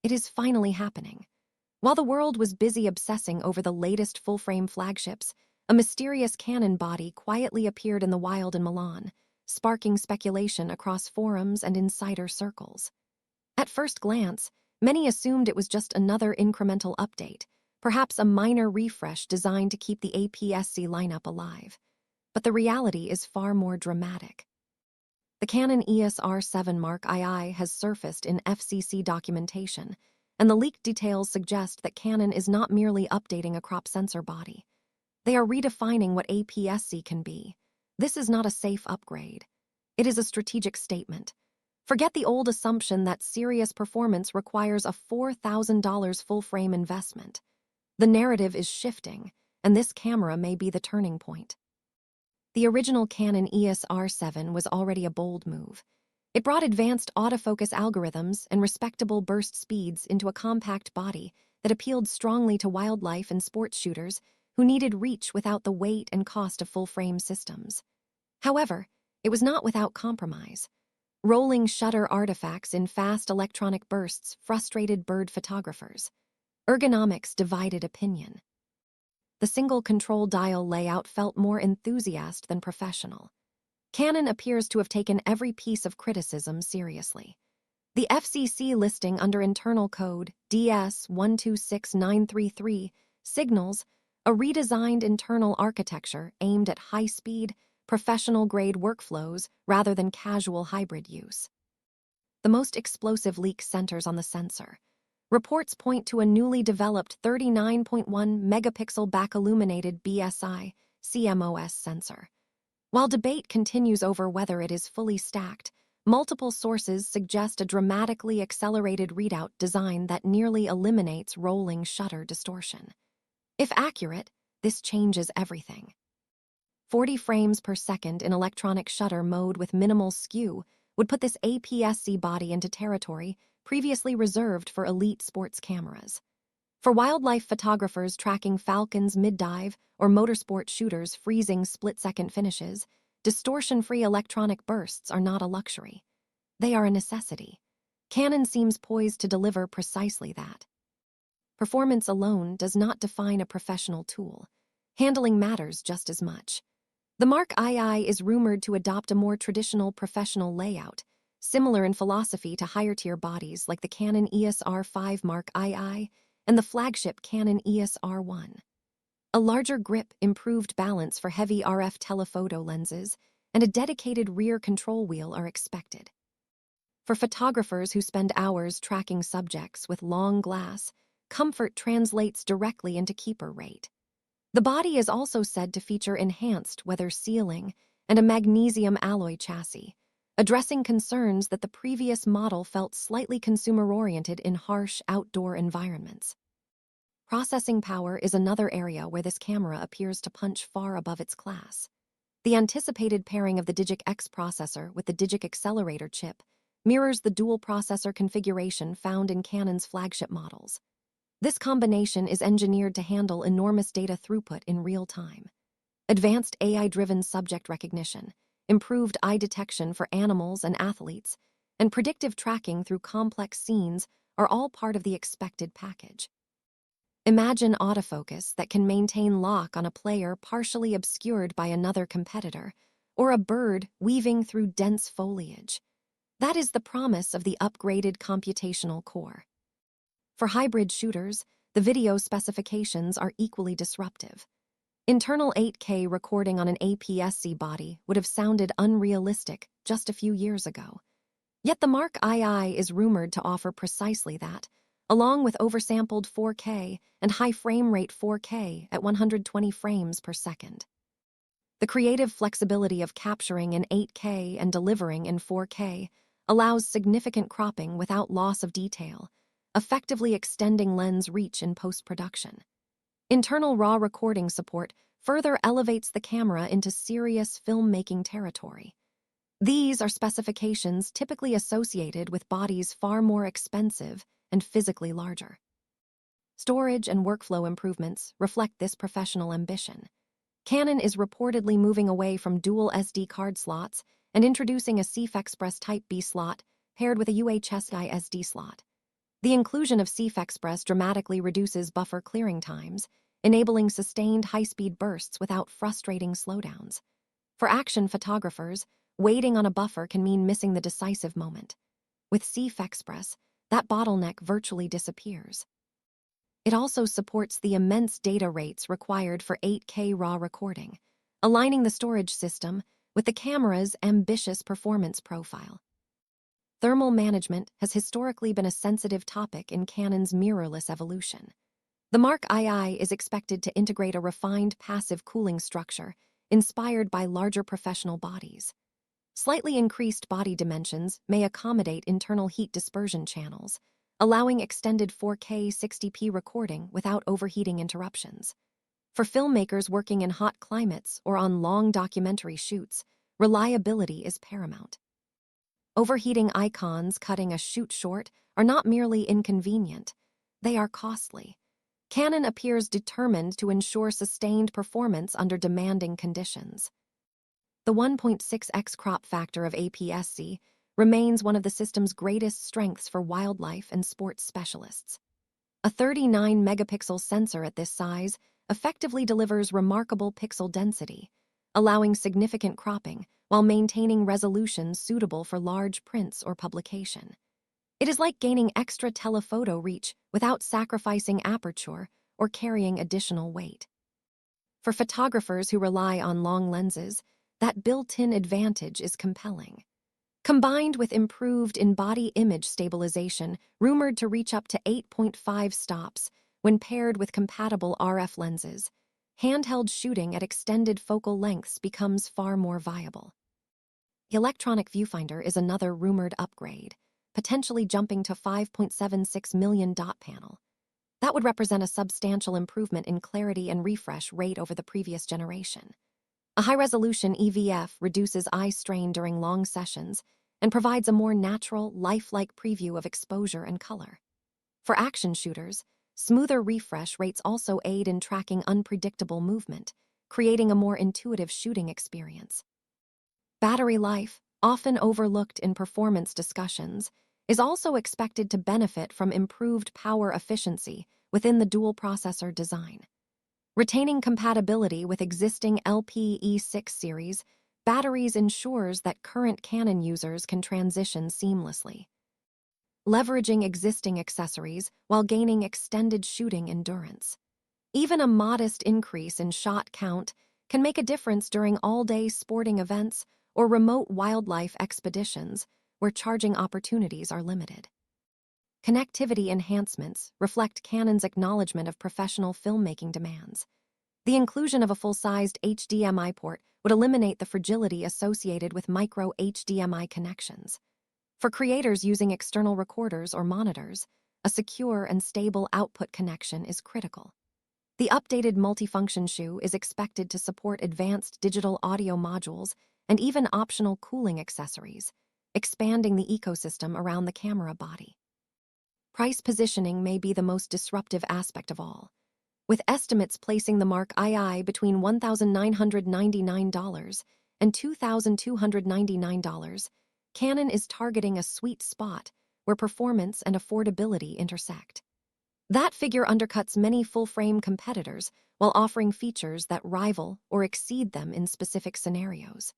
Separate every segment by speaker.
Speaker 1: It is finally happening. While the world was busy obsessing over the latest full-frame flagships, a mysterious Canon body quietly appeared in the wild in Milan, sparking speculation across forums and insider circles. At first glance, many assumed it was just another incremental update, perhaps a minor refresh designed to keep the APS-C lineup alive. But the reality is far more dramatic. The Canon EOS R7 Mark II has surfaced in FCC documentation, and the leaked details suggest that Canon is not merely updating a crop sensor body. They are redefining what APS-C can be. This is not a safe upgrade. It is a strategic statement. Forget the old assumption that serious performance requires a $4,000 full-frame investment. The narrative is shifting, and this camera may be the turning point. The original Canon EOS R7 was already a bold move. It brought advanced autofocus algorithms and respectable burst speeds into a compact body that appealed strongly to wildlife and sports shooters who needed reach without the weight and cost of full-frame systems. However, it was not without compromise. Rolling shutter artifacts in fast electronic bursts frustrated bird photographers. Ergonomics divided opinion. The single control dial layout felt more enthusiast than professional. Canon appears to have taken every piece of criticism seriously. The FCC listing under internal code DS126933 signals a redesigned internal architecture aimed at high-speed, professional-grade workflows rather than casual hybrid use. The most explosive leak centers on the sensor. Reports point to a newly developed 39.1 megapixel back-illuminated BSI CMOS sensor. While debate continues over whether it is fully stacked, multiple sources suggest a dramatically accelerated readout design that nearly eliminates rolling shutter distortion. If accurate, this changes everything. 40 frames per second in electronic shutter mode with minimal skew would put this APS-C body into territory previously reserved for elite sports cameras. For wildlife photographers tracking falcons mid-dive or motorsport shooters freezing split-second finishes, distortion-free electronic bursts are not a luxury. They are a necessity. Canon seems poised to deliver precisely that. Performance alone does not define a professional tool. Handling matters just as much. The Mark II is rumored to adopt a more traditional professional layout, similar in philosophy to higher-tier bodies like the Canon EOS R5 Mark II and the flagship Canon EOS R1. A larger grip, improved balance for heavy RF telephoto lenses, and a dedicated rear control wheel are expected. For photographers who spend hours tracking subjects with long glass, comfort translates directly into keeper rate. The body is also said to feature enhanced weather sealing and a magnesium alloy chassis, addressing concerns that the previous model felt slightly consumer-oriented in harsh outdoor environments. Processing power is another area where this camera appears to punch far above its class. The anticipated pairing of the Digic X processor with the Digic accelerator chip mirrors the dual-processor configuration found in Canon's flagship models. This combination is engineered to handle enormous data throughput in real time. Advanced AI-driven subject recognition, improved eye detection for animals and athletes, and predictive tracking through complex scenes are all part of the expected package. Imagine autofocus that can maintain lock on a player partially obscured by another competitor, or a bird weaving through dense foliage. That is the promise of the upgraded computational core. For hybrid shooters, the video specifications are equally disruptive. Internal 8K recording on an APS-C body would have sounded unrealistic just a few years ago. Yet the Mark II is rumored to offer precisely that, along with oversampled 4K and high frame rate 4K at 120 frames per second. The creative flexibility of capturing in 8K and delivering in 4K allows significant cropping without loss of detail, effectively extending lens reach in post-production. Internal RAW recording support further elevates the camera into serious filmmaking territory. These are specifications typically associated with bodies far more expensive and physically larger. Storage and workflow improvements reflect this professional ambition. Canon is reportedly moving away from dual SD card slots and introducing a CF Express Type B slot paired with a UHS SD slot. The inclusion of CF-Express dramatically reduces buffer clearing times, enabling sustained high-speed bursts without frustrating slowdowns. For action photographers, waiting on a buffer can mean missing the decisive moment. With CF-Express, that bottleneck virtually disappears. It also supports the immense data rates required for 8K RAW recording, aligning the storage system with the camera's ambitious performance profile. Thermal management has historically been a sensitive topic in Canon's mirrorless evolution. The Mark II is expected to integrate a refined passive cooling structure inspired by larger professional bodies. Slightly increased body dimensions may accommodate internal heat dispersion channels, allowing extended 4K 60p recording without overheating interruptions. For filmmakers working in hot climates or on long documentary shoots, reliability is paramount. Overheating icons cutting a shoot short are not merely inconvenient, they are costly. Canon appears determined to ensure sustained performance under demanding conditions. The 1.6x crop factor of APS-C remains one of the system's greatest strengths for wildlife and sports specialists. A 39-megapixel sensor at this size effectively delivers remarkable pixel density, allowing significant cropping while maintaining resolutions suitable for large prints or publication. It is like gaining extra telephoto reach without sacrificing aperture or carrying additional weight. For photographers who rely on long lenses, that built-in advantage is compelling. Combined with improved in-body image stabilization, rumored to reach up to 8.5 stops when paired with compatible RF lenses, handheld shooting at extended focal lengths becomes far more viable. The electronic viewfinder is another rumored upgrade, potentially jumping to 5.76 million dot panel. That would represent a substantial improvement in clarity and refresh rate over the previous generation. A high-resolution EVF reduces eye strain during long sessions and provides a more natural, lifelike preview of exposure and color. For action shooters, smoother refresh rates also aid in tracking unpredictable movement, creating a more intuitive shooting experience. Battery life, often overlooked in performance discussions, is also expected to benefit from improved power efficiency within the dual-processor design. Retaining compatibility with existing LPE6 series batteries ensures that current Canon users can transition seamlessly, leveraging existing accessories while gaining extended shooting endurance. Even a modest increase in shot count can make a difference during all-day sporting events or remote wildlife expeditions where charging opportunities are limited. Connectivity enhancements reflect Canon's acknowledgement of professional filmmaking demands. The inclusion of a full-sized HDMI port would eliminate the fragility associated with micro HDMI connections. For creators using external recorders or monitors, a secure and stable output connection is critical. The updated multifunction shoe is expected to support advanced digital audio modules and even optional cooling accessories, expanding the ecosystem around the camera body. Price positioning may be the most disruptive aspect of all, with estimates placing the Mark II between $1,999 and $2,299. Canon is targeting a sweet spot where performance and affordability intersect. That figure undercuts many full-frame competitors while offering features that rival or exceed them in specific scenarios.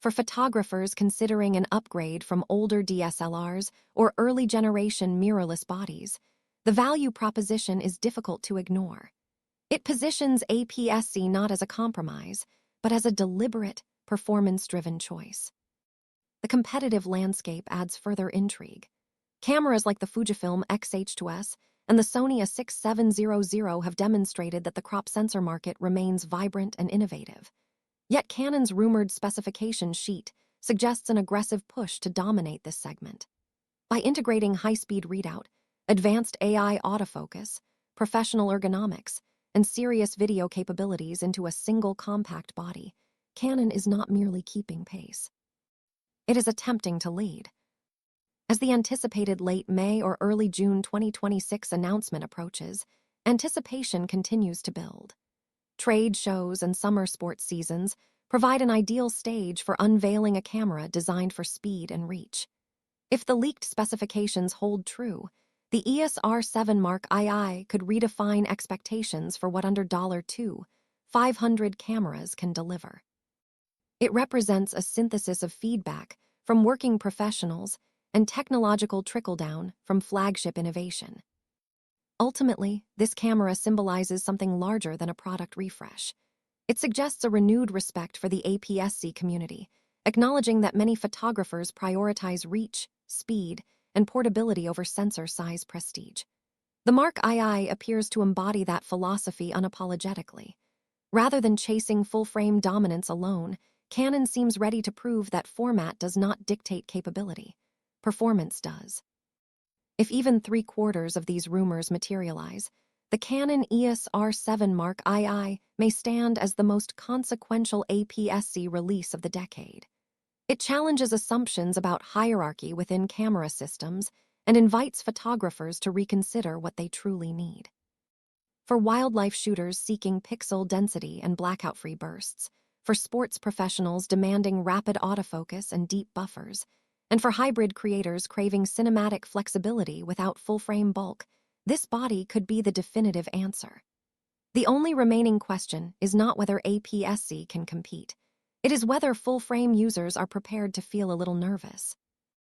Speaker 1: For photographers considering an upgrade from older DSLRs or early-generation mirrorless bodies, the value proposition is difficult to ignore. It positions APS-C not as a compromise, but as a deliberate, performance-driven choice. The competitive landscape adds further intrigue. Cameras like the Fujifilm X-H2S and the Sony A6700 have demonstrated that the crop sensor market remains vibrant and innovative. Yet Canon's rumored specification sheet suggests an aggressive push to dominate this segment. By integrating high-speed readout, advanced AI autofocus, professional ergonomics, and serious video capabilities into a single compact body, Canon is not merely keeping pace. It is attempting to lead. As the anticipated late May or early June 2026 announcement approaches, anticipation continues to build. Trade shows and summer sports seasons provide an ideal stage for unveiling a camera designed for speed and reach. If the leaked specifications hold true, The EOS R7 Mark II could redefine expectations for what under $2,500 cameras can deliver. It represents a synthesis of feedback from working professionals and technological trickle-down from flagship innovation. Ultimately, this camera symbolizes something larger than a product refresh. It suggests a renewed respect for the APS-C community, acknowledging that many photographers prioritize reach, speed, and portability over sensor size prestige. The Mark II appears to embody that philosophy unapologetically. Rather than chasing full-frame dominance alone, Canon seems ready to prove that format does not dictate capability. Performance does. If even 3/4 of these rumors materialize, the Canon EOS R7 Mark II may stand as the most consequential APS-C release of the decade. It challenges assumptions about hierarchy within camera systems and invites photographers to reconsider what they truly need. For wildlife shooters seeking pixel density and blackout-free bursts, for sports professionals demanding rapid autofocus and deep buffers, and for hybrid creators craving cinematic flexibility without full-frame bulk, this body could be the definitive answer. The only remaining question is not whether APS-C can compete. It is whether full-frame users are prepared to feel a little nervous.